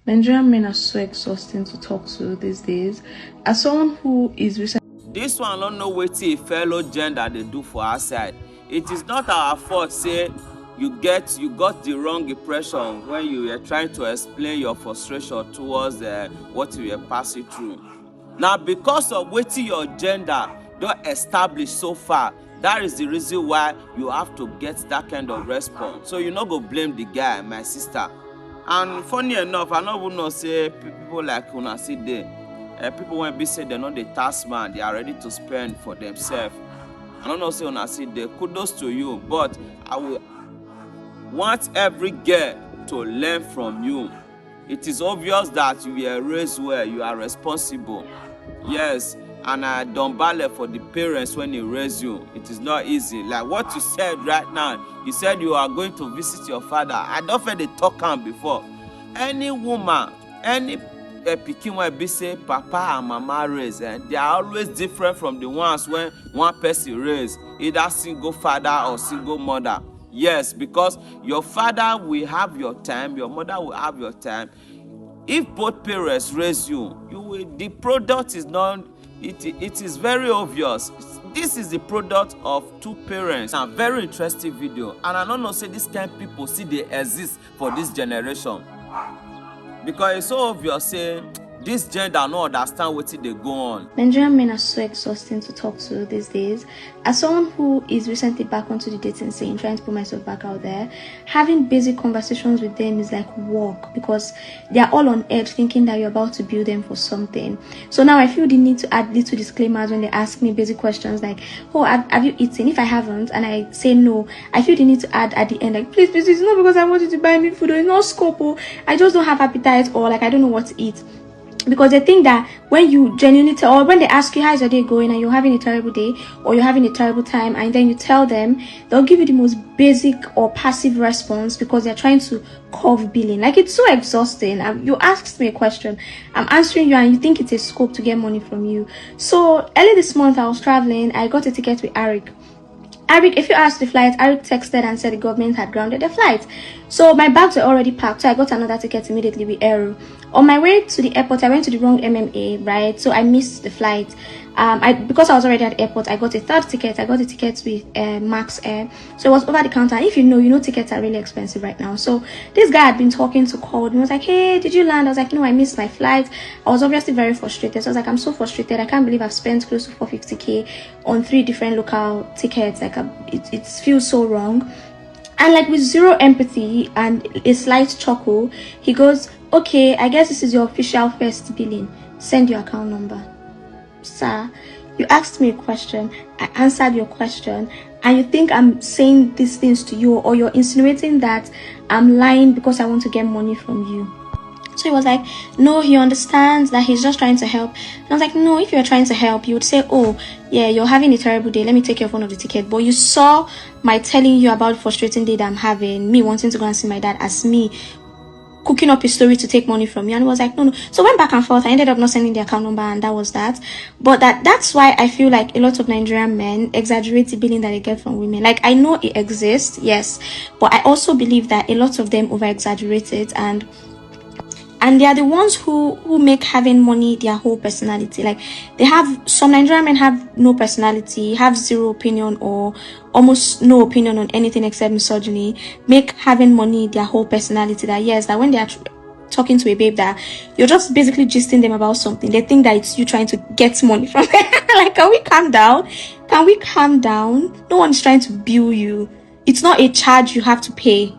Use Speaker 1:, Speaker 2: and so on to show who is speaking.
Speaker 1: Nigerian men are so exhausting to talk to these days. As someone who is recently
Speaker 2: This one don't know wetin a fellow gender dey do for outside. It is not our fault say you got the wrong impression when you were trying to explain your frustration towards what you were passing through. Now because of wetin your gender don establish so far, that is the reason why you have to get that kind of response. So you no go blame the guy, my sister. And funny enough, I no even know say people like una sit there. People when be say they know the task man, they are ready to spend for themselves. I don't know say una sit there. Kudos to you, but I will want every girl to learn from you. It is obvious that you were raised well, you are responsible. Yes, and I don't bother for the parents when they raise you. It is not easy. Like what you said right now, you said you are going to visit your father. I don't feel they talk on before. Any woman, any pikin wey be say papa and mama raise, they are always different from the ones when one person raise, either single father or single mother. Yes, because your father will have your time, your mother will have your time. If both parents raise you, the product is not. It is very obvious. This is the product of two parents. A very interesting video, and I don't know say this kind of people see they exist for this generation, because it's so obvious say this gender no understand wetin dey go on.
Speaker 1: Nigerian men are so exhausting to talk to these days. As someone who is recently back onto the dating scene, trying to put myself back out there, having basic conversations with them is like work, because they are all on edge thinking that you're about to build them for something. So now I feel the need to add little disclaimers when they ask me basic questions like, oh, have you eaten? If I haven't and I say no, I feel the need to add at the end like, please, it's not because I want you to buy me food, or it's not scope, or I just don't have appetite, or like I don't know what to eat. Because they think that when you genuinely tell, or when they ask you how's your day going and you're having a terrible day or you're having a terrible time, and then you tell them, they'll give you the most basic or passive response because they're trying to curve billing. Like, it's so exhausting. You asked me a question, I'm answering you, and you think it's a scope to get money from you. So early this month I was traveling. I got a ticket with Arik. If you asked the flight, Arik texted and said the government had grounded the flight. So my bags were already packed, so I got another ticket immediately with Aero. On my way to the airport, I went to the wrong MMA, right? So I missed the flight. Because I was already at the airport, I got a third ticket. I got a ticket with Max Air. So it was over the counter. And if you know tickets are really expensive right now. So this guy had been talking to called. He was like, hey, did you land? I was like, no, I missed my flight. I was obviously very frustrated. So I was like, I'm so frustrated. I can't believe I've spent close to 450k on 3 different local tickets. Like, it feels so wrong. And like with zero empathy and a slight chuckle, he goes, okay, I guess this is your official first billing. Send your account number. Sir, you asked me a question, I answered your question, and you think I'm saying these things to you, or you're insinuating that I'm lying because I want to get money from you. So he was like, no, he understands that he's just trying to help. And I was like, no, if you're trying to help, you would say, oh, yeah, you're having a terrible day, let me take your phone off the ticket. But you saw my telling you about the frustrating day that I'm having, me wanting to go and see my dad, as me cooking up a story to take money from you. And it was like, no. So went back and forth. I ended up not sending the account number, and that was that. But that's why I feel like a lot of Nigerian men exaggerate the billing that they get from women. Like, I know it exists, yes, but I also believe that a lot of them over exaggerate it, and they are the ones who make having money their whole personality. Like, some Nigerian men have no personality, have zero opinion or almost no opinion on anything except misogyny, make having money their whole personality. That yes, that when they are talking to a babe, that you're just basically gisting them about something, they think that it's you trying to get money from them. Like, can we calm down? No one's trying to bill you. It's not a charge you have to pay.